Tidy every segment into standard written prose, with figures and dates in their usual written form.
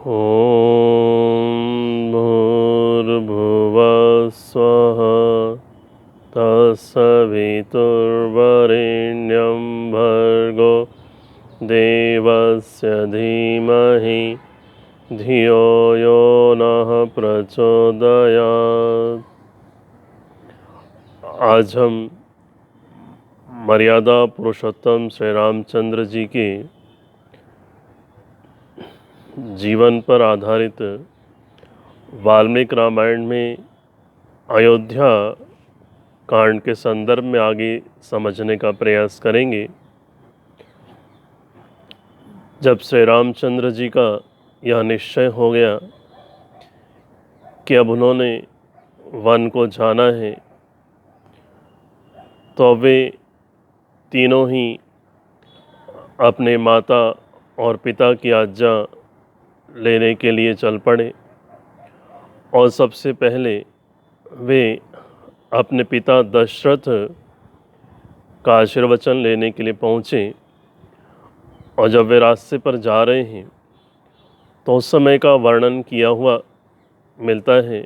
ॐ भूर्भुवः स्वः तत्सवितुर्वरेण्यं भर्गो देवस्य धीमहि धियो यो नः प्रचोदयात्। आज हम मर्यादा पुरुषोत्तम श्री रामचंद्र जी के जीवन पर आधारित वाल्मीकि रामायण में अयोध्या कांड के संदर्भ में आगे समझने का प्रयास करेंगे। जब श्री रामचंद्र जी का यह निश्चय हो गया कि अब उन्होंने वन को जाना है, तो वे तीनों ही अपने माता और पिता की आज्ञा लेने के लिए चल पड़े और सबसे पहले वे अपने पिता दशरथ का आशीर्वचन लेने के लिए पहुँचे। और जब वे रास्ते पर जा रहे हैं तो उस समय का वर्णन किया हुआ मिलता है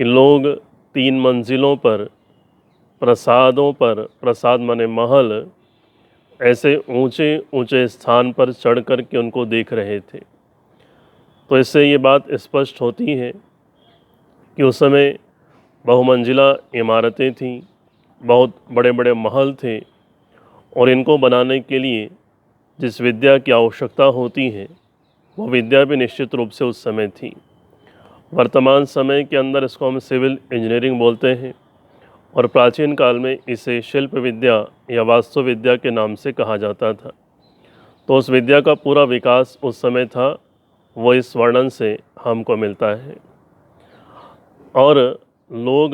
कि लोग 3 मंजिलों पर प्रसादों पर, प्रसाद माने महल, ऐसे ऊंचे ऊंचे स्थान पर चढ़ कर के उनको देख रहे थे। तो इससे ये बात स्पष्ट होती है कि उस समय बहुमंजिला इमारतें थीं, बहुत बड़े बड़े महल थे, और इनको बनाने के लिए जिस विद्या की आवश्यकता होती है वो विद्या भी निश्चित रूप से उस समय थी। वर्तमान समय के अंदर इसको हम सिविल इंजीनियरिंग बोलते हैं और प्राचीन काल में इसे शिल्प विद्या या वास्तु विद्या के नाम से कहा जाता था। तो उस विद्या का पूरा विकास उस समय था, वो इस वर्णन से हमको मिलता है। और लोग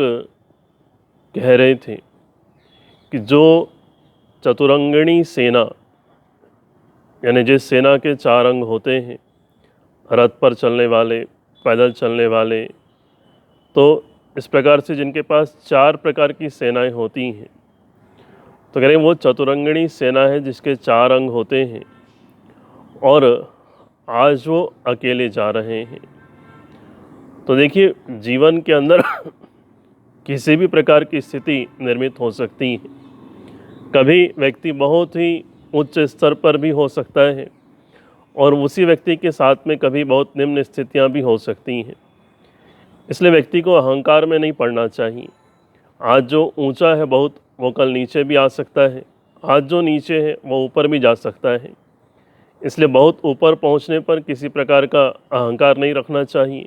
कह रहे थे कि जो चतुरंगिणी सेना, यानी जिस सेना के 4 अंग होते हैं, रथ पर चलने वाले, पैदल चलने वाले, तो इस प्रकार से जिनके पास 4 प्रकार की सेनाएं होती हैं, तो कह रहे हैं वो चतुरंगिणी सेना है जिसके 4 अंग होते हैं, और आज वो अकेले जा रहे हैं। तो देखिए, जीवन के अंदर किसी भी प्रकार की स्थिति निर्मित हो सकती है। कभी व्यक्ति बहुत ही उच्च स्तर पर भी हो सकता है और उसी व्यक्ति के साथ में कभी बहुत निम्न स्थितियां भी हो सकती हैं। इसलिए व्यक्ति को अहंकार में नहीं पड़ना चाहिए। आज जो ऊंचा है बहुत, वो कल नीचे भी आ सकता है। आज जो नीचे है वो ऊपर भी जा सकता है। इसलिए बहुत ऊपर पहुंचने पर किसी प्रकार का अहंकार नहीं रखना चाहिए,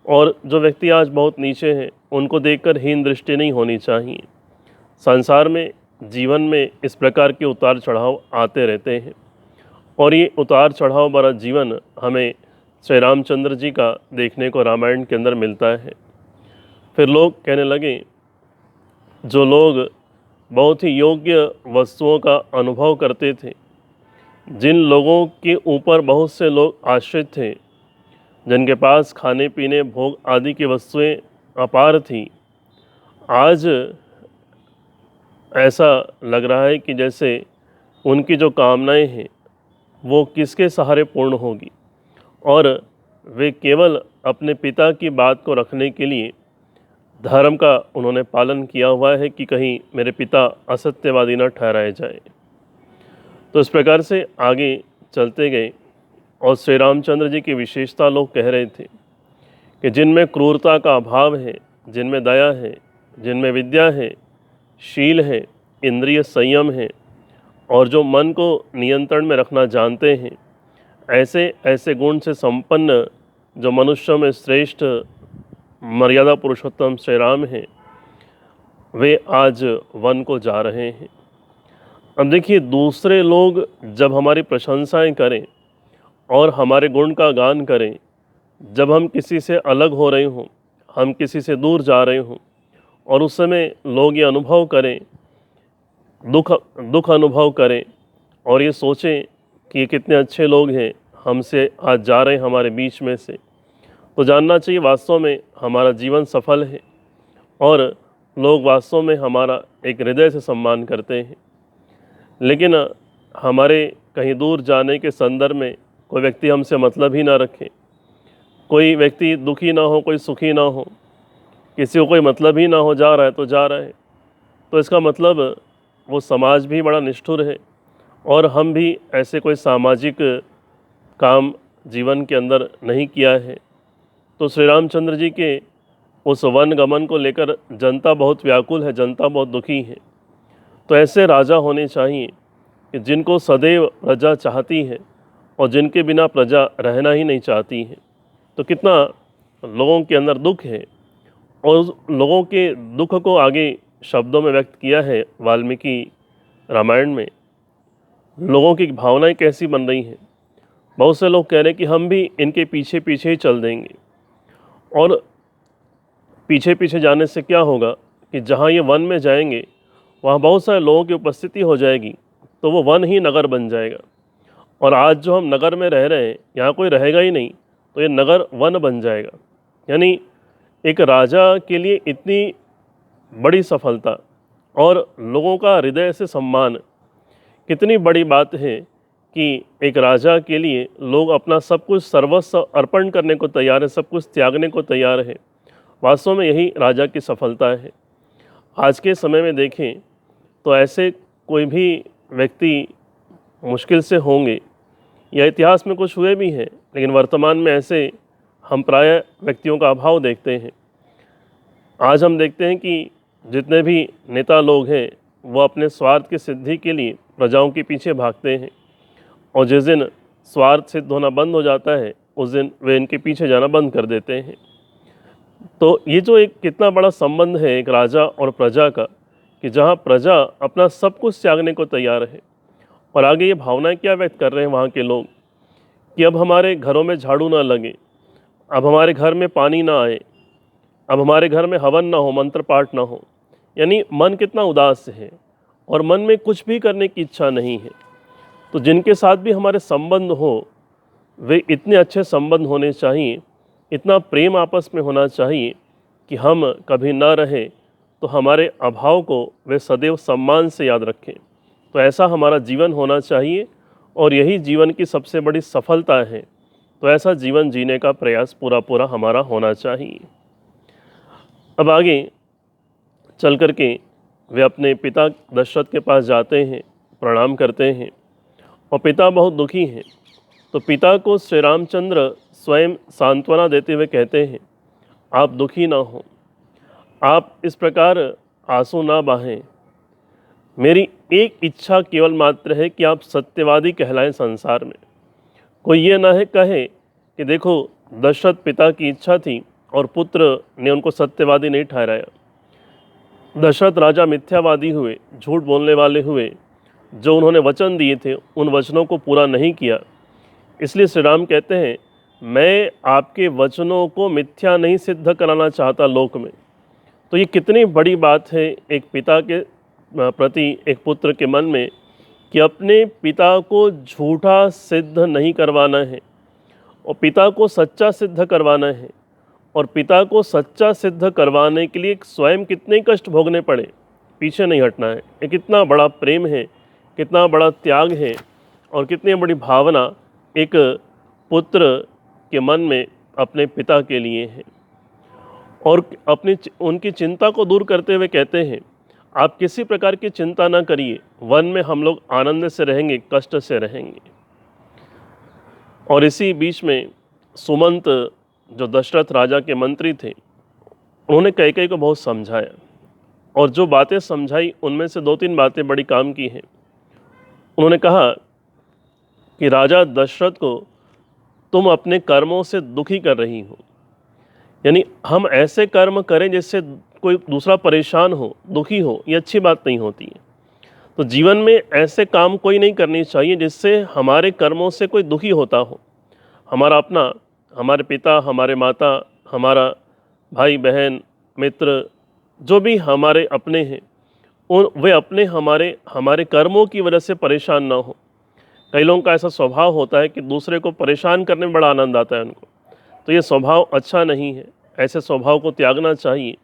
और जो व्यक्ति आज बहुत नीचे हैं उनको देखकर हीन दृष्टि नहीं होनी चाहिए। संसार में, जीवन में इस प्रकार के उतार चढ़ाव आते रहते हैं, और ये उतार चढ़ाव भरा जीवन हमें श्री रामचंद्र जी का देखने को रामायण के अंदर मिलता है। फिर लोग कहने लगे, जो लोग बहुत ही योग्य वस्तुओं का अनुभव करते थे, जिन लोगों के ऊपर बहुत से लोग आश्रित थे, जिनके पास खाने पीने भोग आदि की वस्तुएं अपार थी, आज ऐसा लग रहा है कि जैसे उनकी जो कामनाएं हैं वो किसके सहारे पूर्ण होगी, और वे केवल अपने पिता की बात को रखने के लिए धर्म का उन्होंने पालन किया हुआ है कि कहीं मेरे पिता असत्यवादी न ठहराए जाए। तो इस प्रकार से आगे चलते गए, और श्री रामचंद्र जी की विशेषता लोग कह रहे थे कि जिनमें क्रूरता का अभाव है, जिनमें दया है, जिनमें विद्या है, शील है, इंद्रिय संयम है, और जो मन को नियंत्रण में रखना जानते हैं, ऐसे ऐसे गुण से संपन्न जो मनुष्यों में श्रेष्ठ मर्यादा पुरुषोत्तम श्री राम हैं, वे आज वन को जा रहे हैं। अब देखिए, दूसरे लोग जब हमारी प्रशंसाएं करें और हमारे गुण का गान करें, जब हम किसी से अलग हो रहे हों, हम किसी से दूर जा रहे हों, और उस समय लोग ये अनुभव करें, दुख अनुभव करें, और ये सोचें कि ये कितने अच्छे लोग हैं, हमसे आज जा रहे हैं हमारे बीच में से, तो जानना चाहिए वास्तव में हमारा जीवन सफल है, और लोग वास्तव में हमारा एक हृदय से सम्मान करते हैं। लेकिन हमारे कहीं दूर जाने के संदर्भ में कोई व्यक्ति हमसे मतलब ही ना रखे, कोई व्यक्ति दुखी ना हो, कोई सुखी ना हो, किसी को कोई मतलब ही ना हो, जा रहा है तो जा रहा है, तो इसका मतलब वो समाज भी बड़ा निष्ठुर है और हम भी ऐसे कोई सामाजिक काम जीवन के अंदर नहीं किया है। तो श्री रामचंद्र जी के उस वन गमन को लेकर जनता बहुत व्याकुल है, जनता बहुत दुखी है। तो ऐसे राजा होने चाहिए कि जिनको सदैव प्रजा चाहती है और जिनके बिना प्रजा रहना ही नहीं चाहती है। तो कितना लोगों के अंदर दुख है और उस लोगों के दुख को आगे शब्दों में व्यक्त किया है वाल्मीकि रामायण में। लोगों की भावनाएं कैसी बन रही हैं। बहुत से लोग कह रहे हैं कि हम भी इनके पीछे पीछे ही चल देंगे, और पीछे पीछे जाने से क्या होगा कि जहाँ ये वन में जाएंगे वहाँ बहुत सारे लोगों की उपस्थिति हो जाएगी, तो वो वन ही नगर बन जाएगा। और आज जो हम नगर में रह रहे हैं, यहाँ कोई रहेगा ही नहीं, तो ये नगर वन बन जाएगा। यानी एक राजा के लिए इतनी बड़ी सफलता और लोगों का हृदय से सम्मान, कितनी बड़ी बात है कि एक राजा के लिए लोग अपना सब कुछ सर्वस्व अर्पण करने को तैयार है, सब कुछ त्यागने को तैयार है। वास्तव में यही राजा की सफलता है। आज के समय में देखें तो ऐसे कोई भी व्यक्ति मुश्किल से होंगे, या इतिहास में कुछ हुए भी हैं, लेकिन वर्तमान में ऐसे हम प्रायः व्यक्तियों का अभाव देखते हैं। आज हम देखते हैं कि जितने भी नेता लोग हैं वो अपने स्वार्थ की सिद्धि के लिए प्रजाओं के पीछे भागते हैं, और जिस दिन स्वार्थ सिद्ध होना बंद हो जाता है उस दिन वे इनके पीछे जाना बंद कर देते हैं। तो ये जो एक कितना बड़ा संबंध है एक राजा और प्रजा का, कि जहाँ प्रजा अपना सब कुछ त्यागने को तैयार है। और आगे ये भावनाएं क्या व्यक्त कर रहे हैं वहाँ के लोग कि अब हमारे घरों में झाड़ू ना लगे, अब हमारे घर में पानी ना आए, अब हमारे घर में हवन ना हो, मंत्र पाठ ना हो। यानी मन कितना उदास है और मन में कुछ भी करने की इच्छा नहीं है। तो जिनके साथ भी हमारे संबंध हो वे इतने अच्छे संबंध होने चाहिए, इतना प्रेम आपस में होना चाहिए कि हम कभी ना रहे तो हमारे अभाव को वे सदैव सम्मान से याद रखें। तो ऐसा हमारा जीवन होना चाहिए और यही जीवन की सबसे बड़ी सफलता है। तो ऐसा जीवन जीने का प्रयास पूरा पूरा हमारा होना चाहिए। अब आगे चल कर के वे अपने पिता दशरथ के पास जाते हैं, प्रणाम करते हैं, और पिता बहुत दुखी हैं। तो पिता को श्री रामचंद्र स्वयं सांत्वना देते हुए कहते हैं, आप दुखी ना हो, आप इस प्रकार आंसू ना बहाएं। मेरी एक इच्छा केवल मात्र है कि आप सत्यवादी कहलाएं संसार में। कोई ये ना है कहे कि देखो दशरथ पिता की इच्छा थी और पुत्र ने उनको सत्यवादी नहीं ठहराया। दशरथ राजा मिथ्यावादी हुए, झूठ बोलने वाले हुए, जो उन्होंने वचन दिए थे उन वचनों को पूरा नहीं किया। इसलिए श्री राम कहते हैं, मैं आपके वचनों को मिथ्या नहीं सिद्ध कराना चाहता लोक में। तो ये कितनी बड़ी बात है एक पिता के प्रति एक पुत्र के मन में, कि अपने पिता को झूठा सिद्ध नहीं करवाना है और पिता को सच्चा सिद्ध करवाना है। और पिता को सच्चा सिद्ध करवाने के लिए स्वयं कितने कष्ट भोगने पड़े, पीछे नहीं हटना है। ये कितना बड़ा प्रेम है, कितना बड़ा त्याग है और कितनी बड़ी भावना एक पुत्र के मन में अपने पिता के लिए है। और उनकी चिंता को दूर करते हुए कहते हैं, आप किसी प्रकार की चिंता ना करिए, वन में हम लोग आनंद से रहेंगे, कष्ट से रहेंगे। और इसी बीच में सुमंत जो दशरथ राजा के मंत्री थे, उन्होंने कैकेयी को बहुत समझाया, और जो बातें समझाई उनमें से 2-3 बातें बड़ी काम की हैं। उन्होंने कहा कि राजा दशरथ को तुम अपने कर्मों से दुखी कर रही हो। यानी हम ऐसे कर्म करें जिससे कोई दूसरा परेशान हो, दुखी हो, ये अच्छी बात नहीं होती है। तो जीवन में ऐसे काम कोई नहीं करनी चाहिए जिससे हमारे कर्मों से कोई दुखी होता हो। हमारा अपना, हमारे पिता, हमारे माता, हमारा भाई बहन, मित्र, जो भी हमारे अपने हैं, वे अपने हमारे कर्मों की वजह से परेशान ना हो। कई लोगों का ऐसा स्वभाव होता है कि दूसरे को परेशान करने में बड़ा आनंद आता है उनको। तो ये स्वभाव अच्छा नहीं है, ऐसे स्वभाव को त्यागना चाहिए।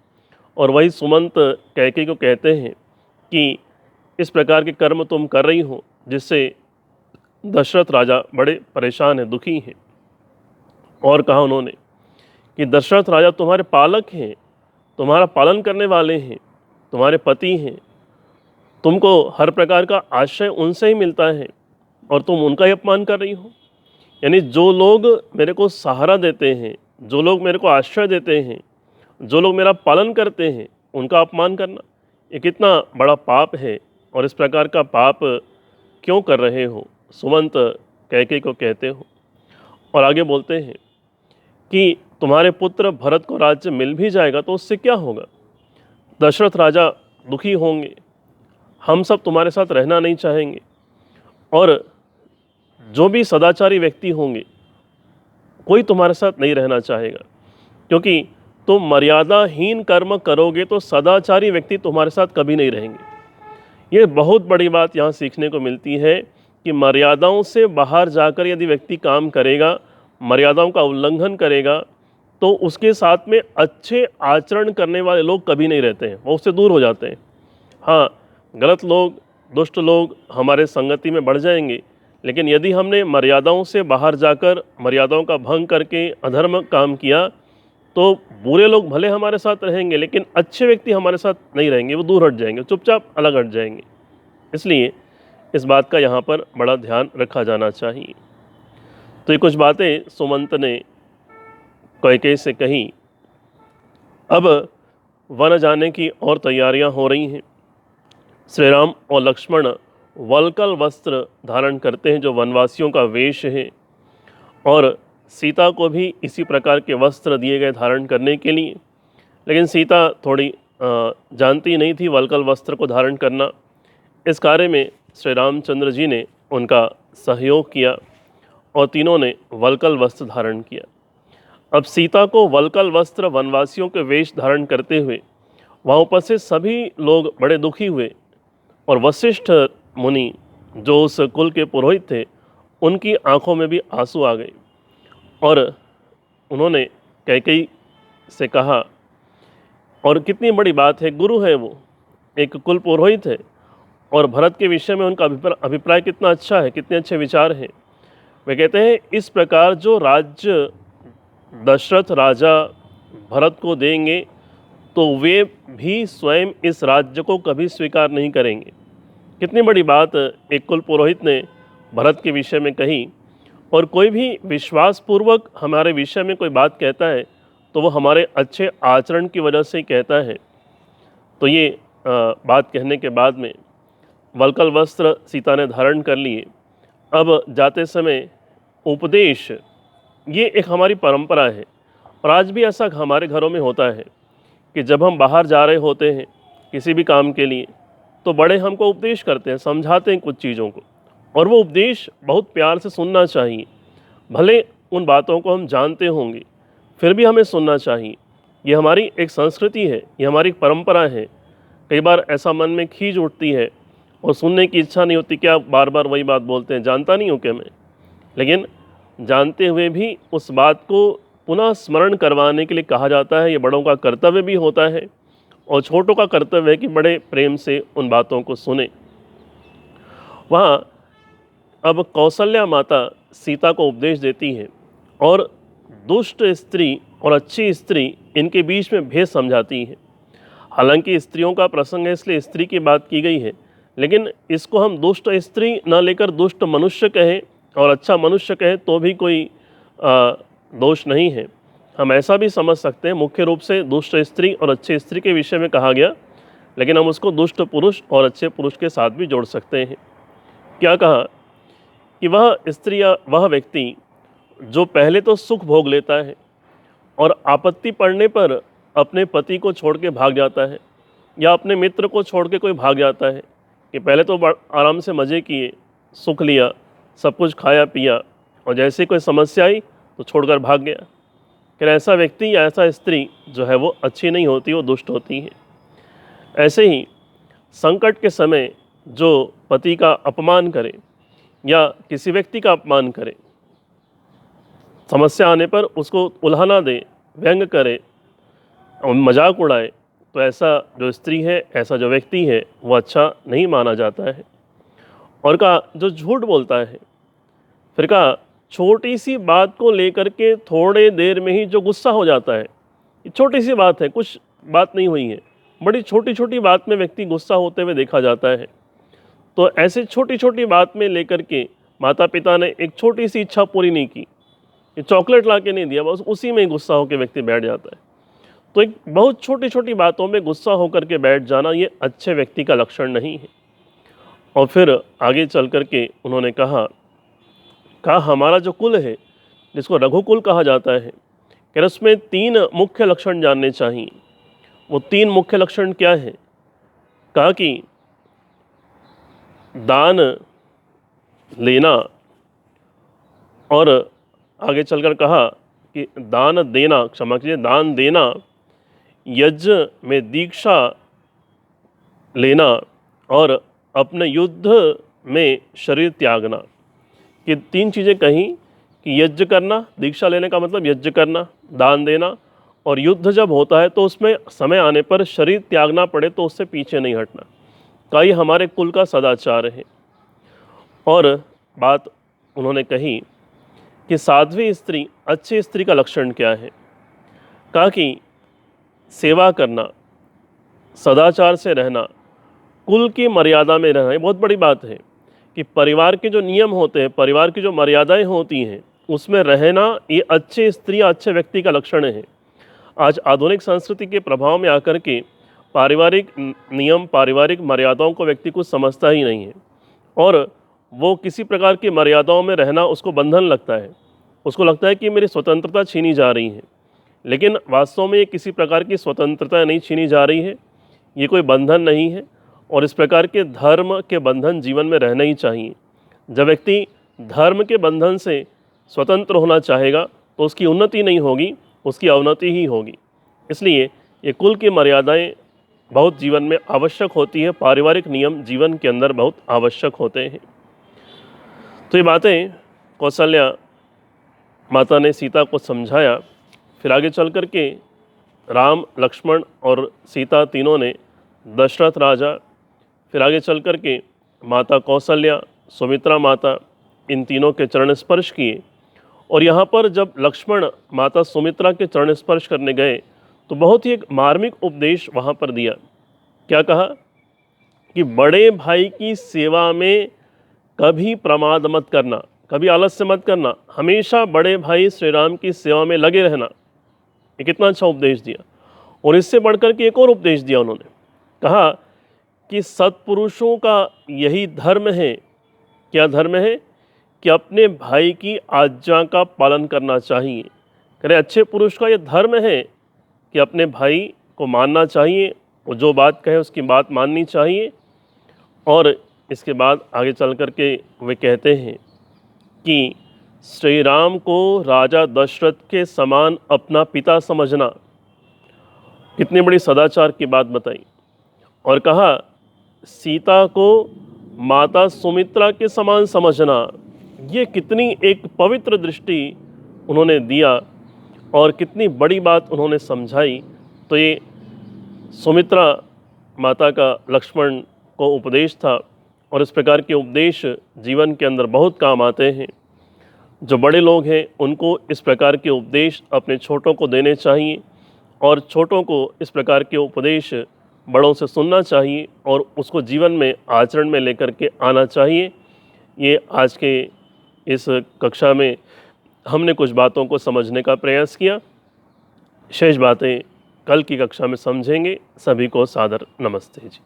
और वही सुमंत कैकेयी को कहते हैं कि इस प्रकार के कर्म तुम कर रही हो जिससे दशरथ राजा बड़े परेशान हैं, दुखी हैं। और कहा उन्होंने कि दशरथ राजा तुम्हारे पालक हैं, तुम्हारा पालन करने वाले हैं, तुम्हारे पति हैं, तुमको हर प्रकार का आश्रय उनसे ही मिलता है और तुम उनका ही अपमान कर रही हो। यानी जो लोग मेरे को सहारा देते हैं, जो लोग मेरे को आश्रय देते हैं, जो लोग मेरा पालन करते हैं, उनका अपमान करना ये कितना बड़ा पाप है। और इस प्रकार का पाप क्यों कर रहे हो, सुमंत कैकेयी को कहते हो। और आगे बोलते हैं कि तुम्हारे पुत्र भरत को राज्य मिल भी जाएगा तो उससे क्या होगा, दशरथ राजा दुखी होंगे, हम सब तुम्हारे साथ रहना नहीं चाहेंगे। और जो भी सदाचारी व्यक्ति होंगे कोई तुम्हारे साथ नहीं रहना चाहेगा, क्योंकि तुम मर्यादाहीन कर्म करोगे तो सदाचारी व्यक्ति तुम्हारे साथ कभी नहीं रहेंगे। ये बहुत बड़ी बात यहाँ सीखने को मिलती है कि मर्यादाओं से बाहर जाकर यदि व्यक्ति काम करेगा, मर्यादाओं का उल्लंघन करेगा, तो उसके साथ में अच्छे आचरण करने वाले लोग कभी नहीं रहते हैं, वो उससे दूर हो जाते हैं। हाँ, गलत लोग, दुष्ट लोग हमारे संगति में बढ़ जाएंगे, लेकिन यदि हमने मर्यादाओं से बाहर जाकर मर्यादाओं का भंग करके अधर्म काम किया तो बुरे लोग भले हमारे साथ रहेंगे लेकिन अच्छे व्यक्ति हमारे साथ नहीं रहेंगे, वो दूर हट जाएंगे, चुपचाप अलग हट जाएंगे। इसलिए इस बात का यहाँ पर बड़ा ध्यान रखा जाना चाहिए। तो ये कुछ बातें सुमंत ने कैकेयी से कही। अब वन जाने की और तैयारियां हो रही हैं। श्री राम और लक्ष्मण वल्कल वस्त्र धारण करते हैं जो वनवासियों का वेश है, और सीता को भी इसी प्रकार के वस्त्र दिए गए धारण करने के लिए। लेकिन सीता थोड़ी जानती नहीं थी वल्कल वस्त्र को धारण करना। इस कार्य में श्री रामचंद्र जी ने उनका सहयोग किया और तीनों ने वल्कल वस्त्र धारण किया। अब सीता को वल्कल वस्त्र वनवासियों के वेश धारण करते हुए वहाँ उपस्थित सभी लोग बड़े दुखी हुए, और वशिष्ठ मुनि जो उस कुल के पुरोहित थे उनकी आंखों में भी आंसू आ गए। और उन्होंने कैकेयी से कहा, और कितनी बड़ी बात है, गुरु है वो, एक कुल पुरोहित है, और भरत के विषय में उनका अभिप्राय कितना अच्छा है, कितने अच्छे विचार हैं। वे कहते हैं इस प्रकार जो राज्य दशरथ राजा भरत को देंगे तो वे भी स्वयं इस राज्य को कभी स्वीकार नहीं करेंगे। कितनी बड़ी बात एक कुल पुरोहित ने भरत के विषय में कही। और कोई भी विश्वासपूर्वक हमारे विषय में कोई बात कहता है तो वो हमारे अच्छे आचरण की वजह से ही कहता है। तो ये बात कहने के बाद में वल्कल वस्त्र सीता ने धारण कर लिए। अब जाते समय उपदेश, ये एक हमारी परंपरा है, और आज भी ऐसा हमारे घरों में होता है कि जब हम बाहर जा रहे होते हैं किसी भी काम के लिए तो बड़े हमको उपदेश करते हैं, समझाते हैं कुछ चीज़ों को, और वो उपदेश बहुत प्यार से सुनना चाहिए। भले उन बातों को हम जानते होंगे फिर भी हमें सुनना चाहिए। ये हमारी एक संस्कृति है, ये हमारी एक परंपरा है। कई बार ऐसा मन में खींच उठती है और सुनने की इच्छा नहीं होती, क्या बार बार वही बात बोलते हैं, जानता नहीं हूँ क्या मैं। लेकिन जानते हुए भी उस बात को पुनः स्मरण करवाने के लिए कहा जाता है। ये बड़ों का कर्तव्य भी होता है और छोटों का कर्तव्य है कि बड़े प्रेम से उन बातों को सुने। वहाँ अब कौशल्या माता सीता को उपदेश देती है और दुष्ट स्त्री और अच्छी स्त्री इनके बीच में भेद समझाती है। हालांकि स्त्रियों का प्रसंग है इसलिए स्त्री की बात की गई है, लेकिन इसको हम दुष्ट स्त्री न लेकर दुष्ट मनुष्य कहें और अच्छा मनुष्य कहें तो भी कोई दोष नहीं है। हम ऐसा भी समझ सकते हैं मुख्य रूप से दुष्ट स्त्री और अच्छे स्त्री के विषय में कहा गया, लेकिन हम उसको दुष्ट पुरुष और अच्छे पुरुष के साथ भी जोड़ सकते हैं। क्या कहा कि वह स्त्री या वह व्यक्ति जो पहले तो सुख भोग लेता है और आपत्ति पड़ने पर अपने पति को छोड़ के भाग जाता है या अपने मित्र को छोड़ के कोई भाग जाता है कि पहले तो आराम से मज़े किए, सुख लिया, सब कुछ खाया पिया, और जैसे कोई समस्या आई तो छोड़कर भाग गया। कि ऐसा व्यक्ति या ऐसा स्त्री जो है वो अच्छी नहीं होती, वो दुष्ट होती है। ऐसे ही संकट के समय जो पति का अपमान करे या किसी व्यक्ति का अपमान करे, समस्या आने पर उसको उल्हाना दे, व्यंग करे और मजाक उड़ाए, तो ऐसा जो स्त्री है, ऐसा जो व्यक्ति है वो अच्छा नहीं माना जाता है। और का जो झूठ बोलता है फिर कहा छोटी सी बात को लेकर के थोड़े देर में ही जो गुस्सा हो जाता है, ये छोटी सी बात है, कुछ बात नहीं हुई है, बड़ी छोटी छोटी बात में व्यक्ति गुस्सा होते हुए देखा जाता है। तो ऐसे छोटी छोटी बात में लेकर के माता पिता ने एक छोटी सी इच्छा पूरी नहीं की, ये चॉकलेट ला के नहीं दिया, बस उसी में ही गुस्सा होकर व्यक्ति बैठ जाता है। तो एक बहुत छोटी छोटी बातों में गुस्सा होकर के बैठ जाना ये अच्छे व्यक्ति का लक्षण नहीं है। और फिर आगे चल कर के उन्होंने कहा हमारा जो कुल है, जिसको रघुकुल कहा जाता है, कि उसमें 3 मुख्य लक्षण जानने चाहिए। वो 3 मुख्य लक्षण क्या है? कहा कि दान लेना, और आगे चलकर कहा कि दान देना, क्षमा कीजिए, दान देना, यज्ञ में दीक्षा लेना और अपने युद्ध में शरीर त्यागना। कि 3 चीज़ें कहीं कि यज्ञ करना, दीक्षा लेने का मतलब यज्ञ करना, दान देना, और युद्ध जब होता है तो उसमें समय आने पर शरीर त्यागना पड़े तो उससे पीछे नहीं हटना। कई हमारे कुल का सदाचार है। और बात उन्होंने कही कि साध्वी स्त्री, अच्छी स्त्री का लक्षण क्या है? कहा कि सेवा करना, सदाचार से रहना, कुल की मर्यादा में रहना। ये बहुत बड़ी बात है कि परिवार के जो नियम होते हैं, परिवार की जो मर्यादाएं होती हैं, उसमें रहना ये अच्छे स्त्री, अच्छे व्यक्ति का लक्षण है। आज आधुनिक संस्कृति के प्रभाव में आकर के पारिवारिक नियम, पारिवारिक मर्यादाओं को व्यक्ति कुछ समझता ही नहीं है, और वो किसी प्रकार की मर्यादाओं में रहना उसको बंधन लगता है। उसको लगता है कि मेरी स्वतंत्रता छीनी जा रही है, लेकिन वास्तव में ये किसी प्रकार की स्वतंत्रता नहीं छीनी जा रही है, ये कोई बंधन नहीं है। और इस प्रकार के धर्म के बंधन जीवन में रहना ही चाहिए। जब व्यक्ति धर्म के बंधन से स्वतंत्र होना चाहेगा तो उसकी उन्नति नहीं होगी, उसकी अवनति ही होगी। इसलिए ये कुल की मर्यादाएं बहुत जीवन में आवश्यक होती है, पारिवारिक नियम जीवन के अंदर बहुत आवश्यक होते हैं। तो ये बातें कौशल्या माता ने सीता को समझाया। फिर आगे चल कर के राम, लक्ष्मण और सीता तीनों ने दशरथ राजा, फिर आगे चल कर के माता कौशल्या, सुमित्रा माता, इन तीनों के चरण स्पर्श किए। और यहाँ पर जब लक्ष्मण माता सुमित्रा के चरण स्पर्श करने गए तो बहुत ही एक मार्मिक उपदेश वहाँ पर दिया। क्या कहा कि बड़े भाई की सेवा में कभी प्रमाद मत करना, कभी आलस्य मत करना, हमेशा बड़े भाई श्री राम की सेवा में लगे रहना। ये कितना अच्छा उपदेश दिया। और इससे बढ़कर के एक और उपदेश दिया उन्होंने, कहा कि सत्पुरुषों का यही धर्म है। क्या धर्म है? कि अपने भाई की आज्ञा का पालन करना चाहिए। कह रहे अच्छे पुरुष का ये धर्म है कि अपने भाई को मानना चाहिए, वो जो बात कहे उसकी बात माननी चाहिए। और इसके बाद आगे चल कर के वे कहते हैं कि श्री राम को राजा दशरथ के समान अपना पिता समझना। कितनी बड़ी सदाचार की बात बताई। और कहा सीता को माता सुमित्रा के समान समझना। ये कितनी एक पवित्र दृष्टि उन्होंने दिया और कितनी बड़ी बात उन्होंने समझाई। तो ये सुमित्रा माता का लक्ष्मण को उपदेश था, और इस प्रकार के उपदेश जीवन के अंदर बहुत काम आते हैं। जो बड़े लोग हैं उनको इस प्रकार के उपदेश अपने छोटों को देने चाहिए, और छोटों को इस प्रकार के उपदेश बड़ों से सुनना चाहिए और उसको जीवन में आचरण में लेकर के आना चाहिए। ये आज के इस कक्षा में हमने कुछ बातों को समझने का प्रयास किया। शेष बातें कल की कक्षा में समझेंगे। सभी को सादर नमस्ते जी।